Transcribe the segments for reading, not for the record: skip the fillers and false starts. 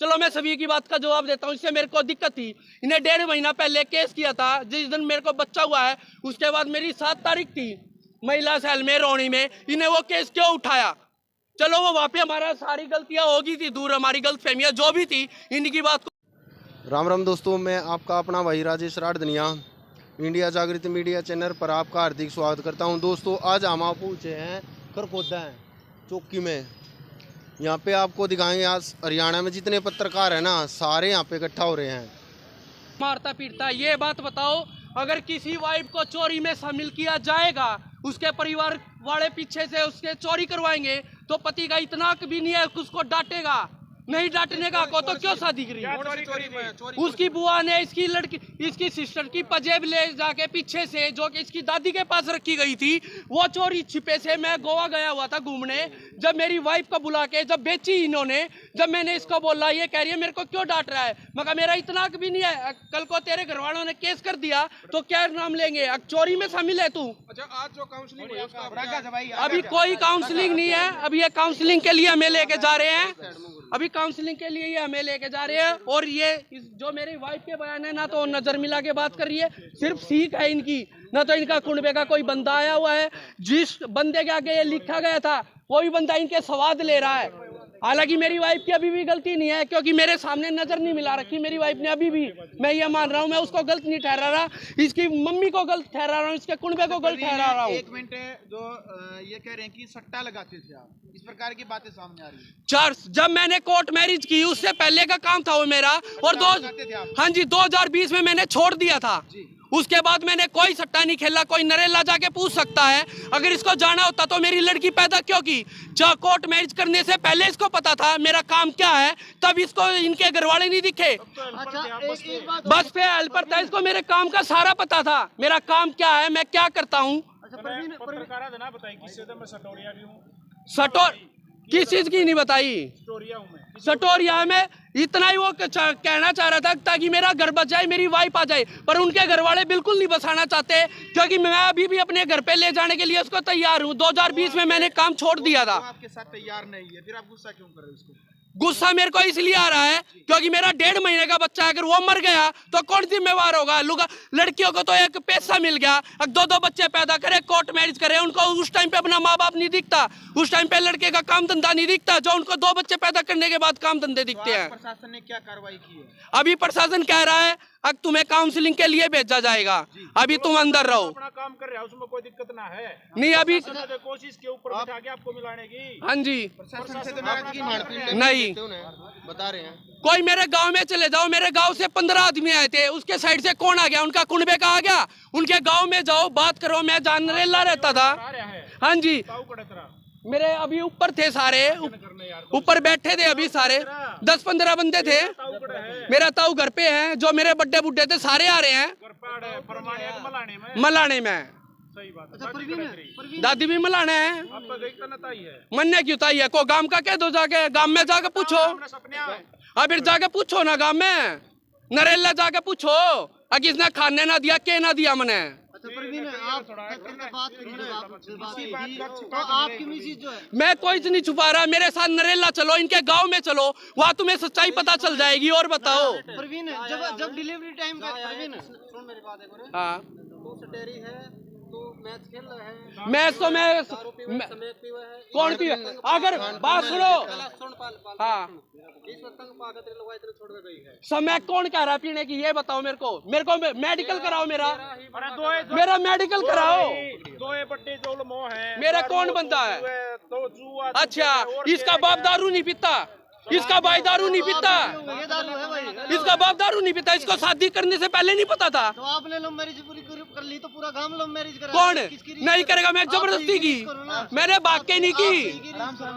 चलो मैं सभी की बात का जवाब देता हूँ। इससे मेरे को दिक्कत थी, इन्हें 1.5 महीना पहले केस किया था। जिस दिन मेरे को बच्चा हुआ है उसके बाद मेरी 7 तारीख थी महिला सेल में रोहनी में, इन्हें वो केस क्यों उठाया? चलो वो वहाँ पे हमारा सारी गलतियाँ होगी थी दूर, हमारी गलतफहमियाँ जो भी थी, इनकी बात को। राम राम दोस्तों, मैं आपका अपना भाई राजेश राठधनिया इंडिया जागृति मीडिया चैनल पर आपका हार्दिक स्वागत करता हूं। दोस्तों आज हम आप पहुँचे हैं खरखोदा चौकी में। यहाँ पे आपको दिखाएंगे आज हरियाणा में जितने पत्रकार हैं ना, सारे यहाँ पे इकट्ठा हो रहे हैं। मारता पीटता, ये बात बताओ, अगर किसी वाइफ को चोरी में शामिल किया जाएगा, उसके परिवार वाले पीछे से उसके चोरी करवाएंगे, तो पति का इतना भी नहीं है कि उसको डांटेगा? नहीं डांटने का को तो क्यों शादी करी? उसकी बुआ ने इसकी लड़की, इसकी सिस्टर की पजेब ले जाके पीछे से, जो कि इसकी दादी के पास रखी गई थी, वो चोरी छिपे से। मैं गोवा गया हुआ था घूमने, जब मेरी वाइफ को बुला के जब बेची इन्होंने, जब मैंने इसको बोला, ये कह रही है मेरे को क्यों डांट रहा है? मगर मेरा इतना भी नहीं है, कल को तेरे घर वालों ने केस कर दिया तो क्या नाम लेंगे? चोरी में शामिल है तू? अच्छा, आज जो काउंसलिंग हुई उसका अभी कोई काउंसलिंग नहीं है। अभी ये काउंसलिंग के लिए हमें लेके जा रहे हैं, अभी काउंसलिंग के लिए ये हमें लेके जा रहे हैं। और ये जो मेरी वाइफ के बयान है ना, तो नजर मिला के बात कर रही है, सिर्फ सीख है इनकी, ना तो इनका कुनबे का कोई बंदा आया हुआ है। जिस बंदे के आगे ये लिखा गया था, कोई बंदा इनके स्वाद ले रहा है। हालांकि मेरी वाइफ की अभी भी गलती नहीं है, क्योंकि मेरे सामने नजर नहीं मिला रखी मेरी वाइफ ने अभी भी। मैं ये मान रहा हूँ, मैं उसको गलत नहीं ठहरा रहा, इसकी मम्मी को गलत ठहरा रहा हूँ, इसके कुनबे को गलत ठहरा रहा हूँ। एक मिनट, जो ये कह रहे हैं कि सट्टा लगाते थे आप, इस प्रकार की बातें सामने आ रही है। चर्च, जब मैंने कोर्ट मैरिज की उससे पहले का काम था वो मेरा, और हाँ जी 2020 में मैंने छोड़ दिया था। उसके बाद मैंने कोई सट्टा नहीं खेला। कोई नरेला जाके पूछ सकता है, अगर इसको जाना होता तो मेरी लड़की पैदा क्यों की? जो कोर्ट मैरिज करने से पहले इसको पता था मेरा काम क्या है, तब इसको इनके घर वाले नहीं दिखे। बस पे हेल्पर था, इसको मेरे काम का सारा पता था, मेरा काम क्या है, मैं क्या करता हूँ। सटोर किस चीज की नहीं बताई? सटोरिया में इतना ही वो कहना चाह रहा था ताकि मेरा घर बच जाए, मेरी वाइफ आ जाए, पर उनके घर वाले बिल्कुल नहीं बसाना चाहते, क्योंकि मैं अभी भी अपने घर पे ले जाने के लिए उसको तैयार हूँ। 2020 में मैंने काम छोड़ दिया था। आपके साथ तैयार नहीं है, फिर आप गुस्सा क्यों कर रहे हो उसको? गुस्सा मेरे को इसलिए आ रहा है क्योंकि मेरा 1.5 महीने का बच्चा है, अगर वो मर गया तो कौन जिम्मेवार होगा? लड़कियों को तो एक पैसा मिल गया, अब 2-2 बच्चे पैदा करे, कोर्ट मैरिज करे, उनको उस टाइम पे अपना माँ बाप नहीं दिखता, उस टाइम पे लड़के का काम धंधा नहीं दिखता, जो उनको 2 बच्चे पैदा करने के बाद काम धंधे दिखते हैं। प्रशासन ने क्या कार्रवाई की है? अभी प्रशासन कह रहा है अब तुम्हें काउंसलिंग के लिए भेजा जाएगा, अभी तुम अंदर रहो। अपना काम कर रहा है, उसमें कोई दिक्कत ना है। नहीं अभी कोशिश के ऊपर बिठा के आपको मिलाने की। हाँ जी प्रशासन से तो नाराजगी की नहीं, बता रहे हैं कोई मेरे गांव में चले जाओ, मेरे गांव से 15 आदमी आए थे, उसके साइड से कौन आ गया? उनका कुनबे का आ गया। उनके गांव में जाओ, बात करो। मैं जानरेला रहता था, हाँ जी, मेरे अभी ऊपर थे सारे, ऊपर बैठे थे अभी सारे 10-15 बंदे थे। मेरा ताऊ घर पे है, जो मेरे बड्डे बुड्ढे थे सारे आ रहे हैं मलाने में। सही बात। दादी भी मलाने है, मन्ने क्यों ताई है? को गांव का कह दो, जाके गांव में जाके पूछो, अभी जाके पूछो ना, गांव में नरेला जाके पूछो, अगर इसने खाने ना दिया, के ना दिया मैंने। मैं कोई नहीं छुपा रहा, मेरे साथ नरेला चलो, इनके गांव में चलो, वहाँ तुम्हें सच्चाई पता चल जाएगी। और बताओ, प्रवीण जब डिलीवरी टाइम का, प्रवीण सुन मेरी बात है, हाँ तो सटेरी है, तो मैच खेल रहा है, मैच तो मैं कौन पी? अगर बात सुनो, हाँ समय कौन कह रहा है पीने की? ये बताओ मेरे को मेडिकल कराओ, मेरा मेडिकल कराओ। मेरा कौन बंदा है? अच्छा, इसका बाप दारू नहीं पीता, इसका भाई दारू नहीं पीता, इसका बाप दारू नहीं पीता, इसको शादी करने से पहले नहीं पता था। तो आपने लव मैरिज पूरी कर ली, तो पूरा गांव लव मैरिज करा। कौन नहीं करेगा? मैं जबरदस्ती की, मैंने भाग के नहीं की,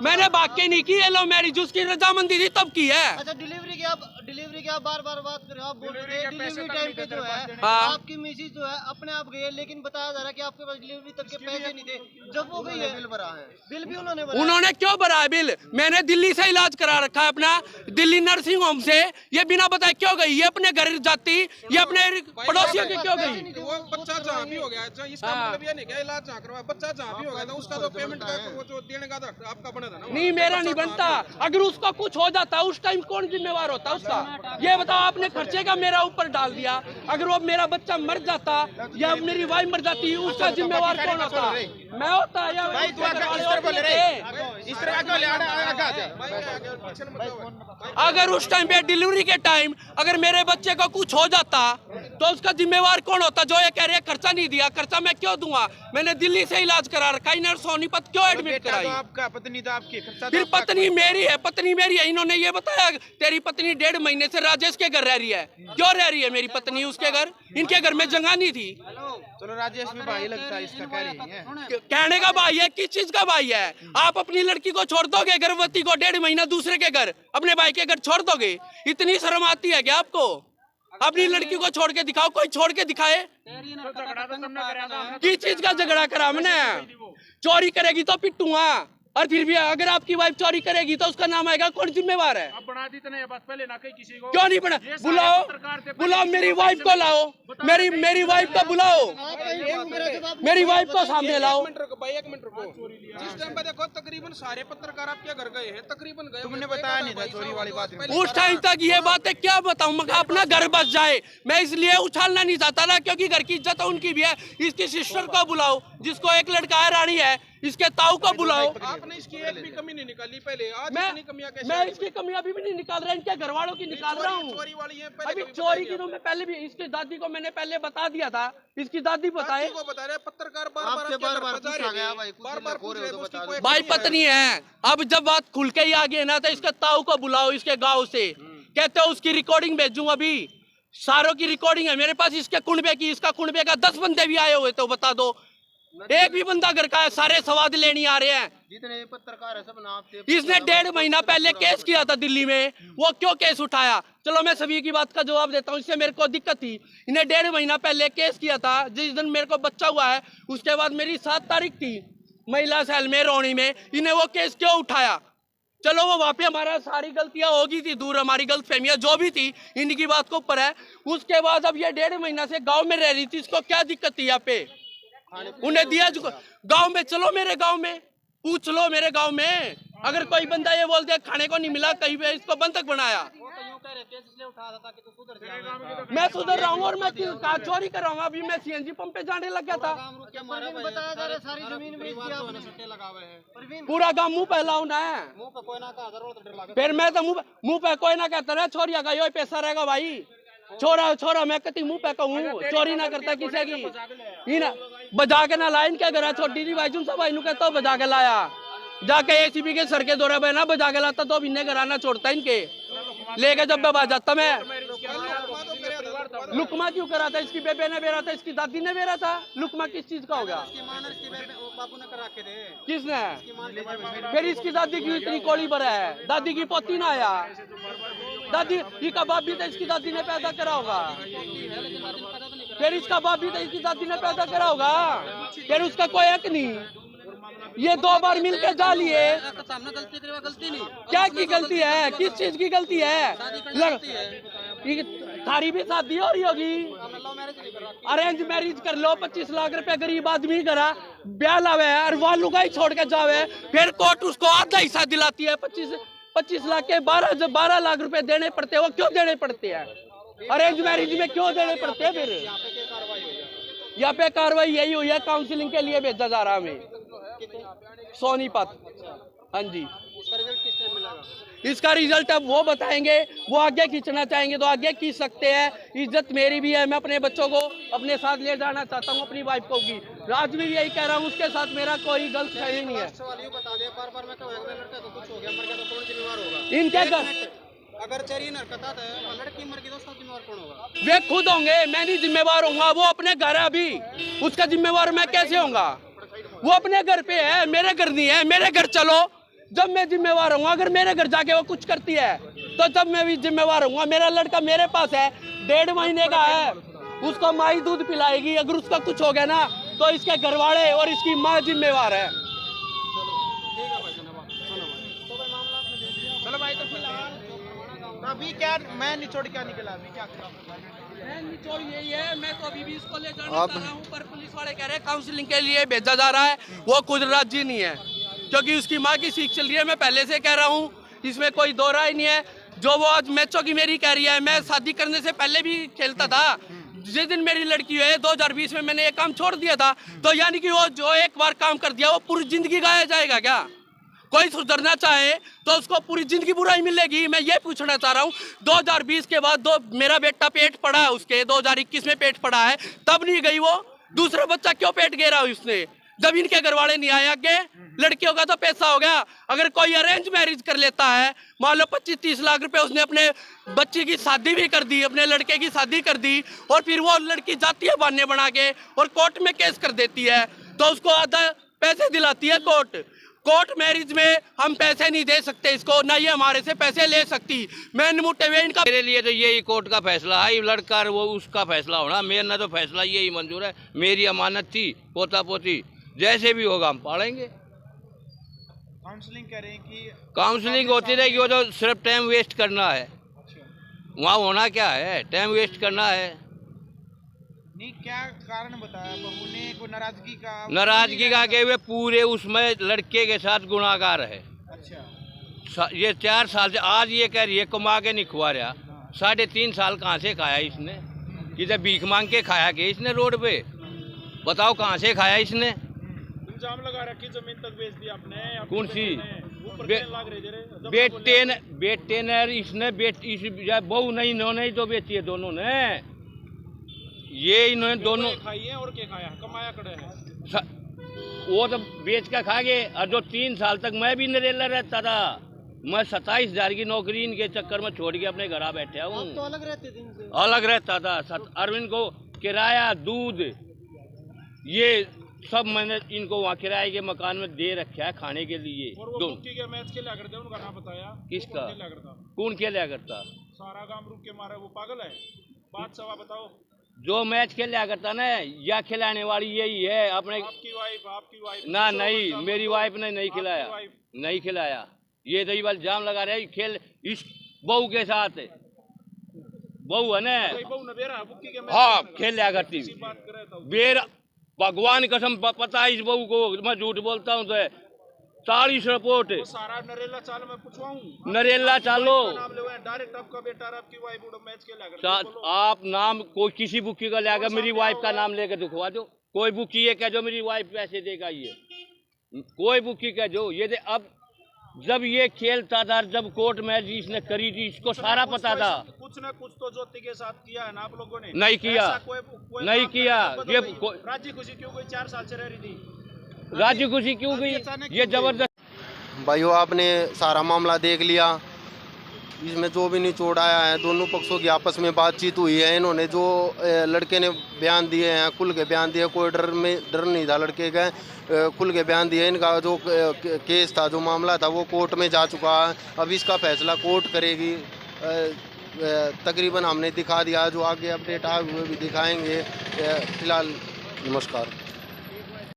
मैंने भाग के नहीं की ये लव मैरिज, उसकी रजामंदी थी तब की है। अच्छा, डिलीवरी की आप बार बार बात कर रहे हो, आप बोल रहे हैं डिलीवरी टाइम पे जो है हाँ। आपकी मिसेज जो है अपने आप गई, लेकिन बताया जा रहा है कि आपके पास डिलीवरी तक के पैसे नहीं थे। जब वो गई है, बिल भरा है, बिल भी उन्होंने क्यों भरा है बिल? मैंने दिल्ली से इलाज करा रखा है अपना, दिल्ली नर्सिंग होम से। ये बिना बताए क्यों गई? ये अपने घर जाती, ये अपने पड़ोसियों के क्यों गई? वो बच्चा जहाँ भी हो गया, इसका मतलब ये नहीं क्या इलाज जहाँ करवा, बच्चा जहाँ भी हो गया था उसका तो पेमेंट का वो जो देने का था आपका बना था ना। नहीं, मेरा नहीं बनता। अगर उसको कुछ हो जाता उस टाइम कौन जिम्मेवार जिम्मेवार होता उसका? ये बताओ, आपने खर्चे का मेरा ऊपर डाल दिया। अगर वो मेरा बच्चा मर जाता या मेरी वाइफ मर जाती, उसका जिम्मेवार कौन होता? मैं होता या अगर उस टाइम पे डिलीवरी के टाइम अगर मेरे बच्चे को कुछ हो जाता तो उसका जिम्मेवार कौन होता? जो ये कह रहे हैं खर्चा नहीं दिया, खर्चा मैं क्यों दूंगा? मैंने दिल्ली से इलाज करा रखा, इन्हें सोनीपत क्यों एडमिट कराई? आपका पत्नी तो आपकी, फिर पत्नी मेरी है, पत्नी मेरी है। इन्होंने ये बताया तेरी पत्नी 1.5 महीने से राजेश के घर रह रही है। क्यों रह रही है मेरी पत्नी उसके घर? इनके घर में जगह नहीं थी। चलो राजेश में भाई लगता है, इसका कह रही है। कहने का भाई है, किस चीज का भाई है? आप अपनी लड़की को छोड़ दोगे गर्भवती को 1.5 महीना दूसरे के घर, अपने भाई के घर छोड़ दोगे? इतनी शर्म आती है क्या आपको? अपनी लड़की को छोड़ के दिखाओ, कोई छोड़ के दिखाए। किस चीज का झगड़ा करा मैंने? चोरी करेगी तो पिटूंगा, और फिर भी अगर आपकी वाइफ चोरी करेगी तो उसका नाम आएगा, कौन जिम्मेवार है? अब बना दी नहीं, बस पहले ना कहीं किसी को। क्यों नहीं बना? बुलाओ मेरी वाइफ को लाओ, मेरी वाइफ को बुलाओ, मेरी वाइफ को सामने लाओ। भाई 1 मिनट रुको। जिस टाइम पे देखो तकरीबन सारे पत्रकार आपके घर गए हैं, तकरीबन गए। तुमने बताया नहीं था चोरी वाली बात? उस टाइम तक ये बातें क्या बताऊं मैं? अपना घर बच जाए, मैं इसलिए उछालना नहीं चाहता ना, क्योंकि घर की इज्जत उनकी भी है। इसकी सिस्टर को बुलाओ, जिसको एक लड़का है, रानी है, इसके ताऊ को बुलाओ। आपने इसकी एक भी कमी नहीं निकाली पहले, आज इतनी कमियां कैसे? मैं इसकी कमी अभी भी नहीं निकाल रहा, इनके घर वालों की निकाल रहा हूँ। चोरी वाली है अभी चोरी की तो मैं पहले भी इसकी दादी को मैंने पहले बता दिया था, इसकी दादी बताए। को बता रहे पत्रकार बार भाई पत्नी है। अब जब बात खुल के ही आ गई ना, तो इसके ताऊ को बुलाओ इसके गाँव से। कहते हो उसकी रिकॉर्डिंग भेजूं, अभी सारों की रिकॉर्डिंग है मेरे पास, इसके कुंबे की, इसका कुंबे का 10 बंदे भी आए हुए तो बता दो। एक भी बंदा घर का है, सारे सवाद लेने आ रहे हैं। जितने पत्रकार है सब नाम से। इसने 1.5 महीना पहले केस किया था दिल्ली में, वो क्यों केस उठाया? चलो मैं सभी की बात का जवाब देता हूँ, इससे मेरे को दिक्कत थी। इन्हें 1.5 महीना पहले केस किया था, जिस दिन मेरे को बच्चा हुआ है उसके बाद मेरी 7 तारीख थी महिला सेल में रोहनी में। इन्हें वो केस क्यों उठाया? चलो वो वहाँ पे हमारा सारी गलतियां होगी थी दूर, हमारी गलतफहमियां जो भी थी इनकी बात को ऊपर है। उसके बाद अब ये 1.5 महीना से गाँव में रह रही थी, इसको क्या दिक्कत थी? यहाँ पे उन्हें दिया गांव में। चलो मेरे गांव में पूछ लो, मेरे गांव में अगर कोई बंदा ये बोल दिया खाने को नहीं मिला कहीं पे, इसको बंधक बनाया। मैं सुधर रहा हूँ और मैं चोरी कर रहा हूँ। अभी मैं सीएनजी पंप पे जाने लग गया था। पूरा गाँव मुँह पे लाऊं ना, फिर मैं तो मुँह पे कोई ना कहता ना छोरिया का यो पैसा रहेगा भाई। छोरा मैं कति मुंह पे कहूँ, चोरी ना करता किसी की। ना बजा के ना लाइन क्या करा, छोटी जी भाई सब भाई कहता हूँ बजा के लाया, जाके एसीबी के सर के दौरे पे ना बजा के लाता तो इन्हें घराना छोड़ता इनके लेके जब मैं जाता। मैं लुकमा क्यों करा था? इसकी बेबे ने बेरा था, इसकी दादी ने बेरा था। लुकमा किस चीज का हो गया? किसने? फिर इसकी दादी की इतनी कोड़ी बरा है, दादी की पोती ना आया। दादी का बाप भी तो इसकी दादी ने पैदा करा होगा, फिर इसका बाप भी तो इसकी दादी ने पैदा करा होगा, फिर उसका कोई हक नहीं। ये 2 बार मिलकर जा लिए, गलती नहीं क्या की गलती है? किस चीज की गलती है? थारी भी शादी हो रही होगी, अरेंज मैरिज कर लो, 25 लाख रुपए गरीब आदमी करा ब्याह लावे और वो लुगाई छोड़ के जावे, फिर कोर्ट उसको आधा हिस्सा दिलाती है। 25 लाख के 12 लाख रुपए देने पड़ते हैं। वो क्यों देने पड़ते हैं? अरेंज मैरिज में क्यों देने पड़ते हैं? फिर यहाँ पे कार्रवाई यही हुई है, काउंसलिंग के लिए भेजा जा रहा है हमें सोनीपत। हाँ जी, इसका रिजल्ट अब वो बताएंगे, वो आगे खींचना चाहेंगे तो आगे खींच सकते हैं। इज्जत मेरी भी है, मैं अपने बच्चों को अपने साथ ले जाना चाहता हूँ, अपनी वाइफ को भी। आज भी यही कह रहा हूँ, उसके साथ मेरा कोई गलत फहमी नहीं है। इनके घर अगर चोरी नरकता है, लड़की मर गई तो उसका जिम्मेवार कौन होगा? वे खुद होंगे, मैं नहीं जिम्मेवार होऊंगा। वो अपने घर है अभी, उसका जिम्मेवार मैं कैसे होऊंगा? वो अपने घर पे है, मेरे घर नहीं है। मेरे घर चलो, जब मैं जिम्मेवार हूँ। अगर मेरे घर जाके वो कुछ करती है तो तब मैं भी जिम्मेवार हूँ। मेरा लड़का मेरे पास है, 1.5 महीने का है, उसको माँ ही दूध पिलाएगी। अगर उसका कुछ हो गया ना तो इसके घर वाले और इसकी माँ जिम्मेवार है। चलो भाई, तो फिलहाल अभी क्या मैं निचोड़ क्या निकला? अभी क्या निचोड़ यही है, मैं तो अभी भी इसको ले जाना चाह रहा हूँ, पर पुलिस वाले कह रहे हैं काउंसलिंग के लिए भेजा जा रहा है। वो खुद राजी नहीं है, क्योंकि उसकी माँ की सीख चल रही है। मैं पहले से कह रहा हूँ, इसमें कोई दो राय नहीं है। जो वो आज मैचों की मेरी कह रही है, मैं शादी करने से पहले भी खेलता था। जिस दिन मेरी लड़की हुई है 2020 में, मैंने ये काम छोड़ दिया था। तो यानी कि वो जो एक बार काम कर दिया वो पूरी जिंदगी गाया जाएगा क्या? कोई सुधरना चाहे तो उसको पूरी जिंदगी बुराई मिलेगी। मैं ये पूछना चाह रहा हूँ, 2020 के बाद मेरा बेटा पेट पड़ा है उसके, 2021 में पेट पड़ा है, तब नहीं गई वो। दूसरा बच्चा क्यों पेट घेरा उसने? जब इनके घर वाले नहीं आए आगे। लड़कियों का तो पैसा हो गया। अगर कोई अरेंज मैरिज कर लेता है, मान लो 25-30 लाख रुपए उसने अपने बच्ची की शादी भी कर दी, अपने लड़के की शादी कर दी, और फिर वो लड़की जाती है बहाने बना के और कोर्ट में केस कर देती है, तो उसको आधा पैसे दिलाती है कोर्ट। कोर्ट मैरिज में हम पैसे नहीं दे सकते इसको, ना ये हमारे से पैसे ले सकती। मैं मुटे इनका मेरे लिए तो यही कोर्ट का फैसला है, लड़का और वो उसका फैसला होना, मेरा तो फैसला यही मंजूर है। मेरी अमानत थी, पोता पोती जैसे भी होगा हम पालेंगे। काउंसलिंग कह रहे हैं कि काउंसलिंग होती रहेगी, वो तो सिर्फ टाइम वेस्ट करना है। वहाँ होना क्या है, टाइम वेस्ट करना है। नहीं, क्या कारण बताया बहू ने? कोई नाराजगी का के हुए पूरे उसमें लड़के के साथ गुनाहगार है। अच्छा, ये 4 साल से आज ये कह रही है कमा के नहीं खुआ रहा। 3.5 साल कहाँ से खाया इसने? किधर भीख मांग के खाया कि इसने रोड पे? बताओ कहाँ से खाया इसने? इल्जाम लगा रखी जमीन तक बेच दी आपने। कौन सी? बेटे ने इसने बहू नहीं, इन्होंने तो बेची है दोनों ने। ये इन्होंने दोनों खाई है और क्या खाया, कमाया कड़े है। वो तो बेच कर खा गए। और जो 3 साल तक मैं भी नरेला रहता था, मैं 27,000 की नौकरी इनके चक्कर में छोड़ के अपने घर आ बैठा हूँ। तो अलग रहते थे इनसे? अलग रहता था। अरविंद को किराया, दूध, ये सब मैंने इनको वहाँ किराए के मकान में दे रखा है खाने के लिए। और वो बुक्की के मैच खेला करते उनका नाम बताया? किसका? कौन खेला करता? सारा काम रुक के मारा, वो पागल है। बात सवा बताओ। जो मैच खेला करता ना, या खिलाने वाली यही है अपने। आपकी वाइफ ना, नहीं, मेरी वाइफ ने नहीं खिलाया, नहीं खिलाया। ये तो ये जाम लगा रहे खेल इस बहू के साथ। बहू है ना, हाँ, खेल लिया करती। बेर भगवान कसम पता है इस बहू को, मैं झूठ बोलता हूँ तो 40 रिपोर्ट। सारा नरेला चाल में पूछवाऊं? नरेला चालो डायरेक्ट आपका बेटा और आपकी वाइफ मैच खेला आप नाम कोई किसी बुकी का लेकर मेरी वाइफ का नाम लेकर दिखवा दो। कोई बुकी ये कह दो मेरी वाइफ पैसे देगा, ये कोई बुकी कह दो। ये अब जब ये खेलता था, जब कोर्ट मैच इसने करी थी, इसको सारा पता था। कुछ ना कुछ तो ज्योति के साथ किया है ना आप लोगों ने? नहीं किया, नहीं किया। ये राजी खुशी क्यों गई? 4 साल से रह रही थी। राजी खुशी क्यों गई? ये जबरदस्त। भाइयों, आपने सारा मामला देख लिया। इसमें जो भी निचोड़ आया है, दोनों पक्षों की आपस में बातचीत हुई है। इन्होंने जो लड़के ने बयान दिए हैं, खुल के बयान दिए, कोई डर नहीं था लड़के का, खुल के बयान दिए। इनका जो केस था, जो मामला था, वो कोर्ट में जा चुका है। अब इसका फैसला कोर्ट करेगी। तकरीबन हमने दिखा दिया, जो आगे अपडेट आए हुए भी दिखाएंगे। फिलहाल नमस्कार।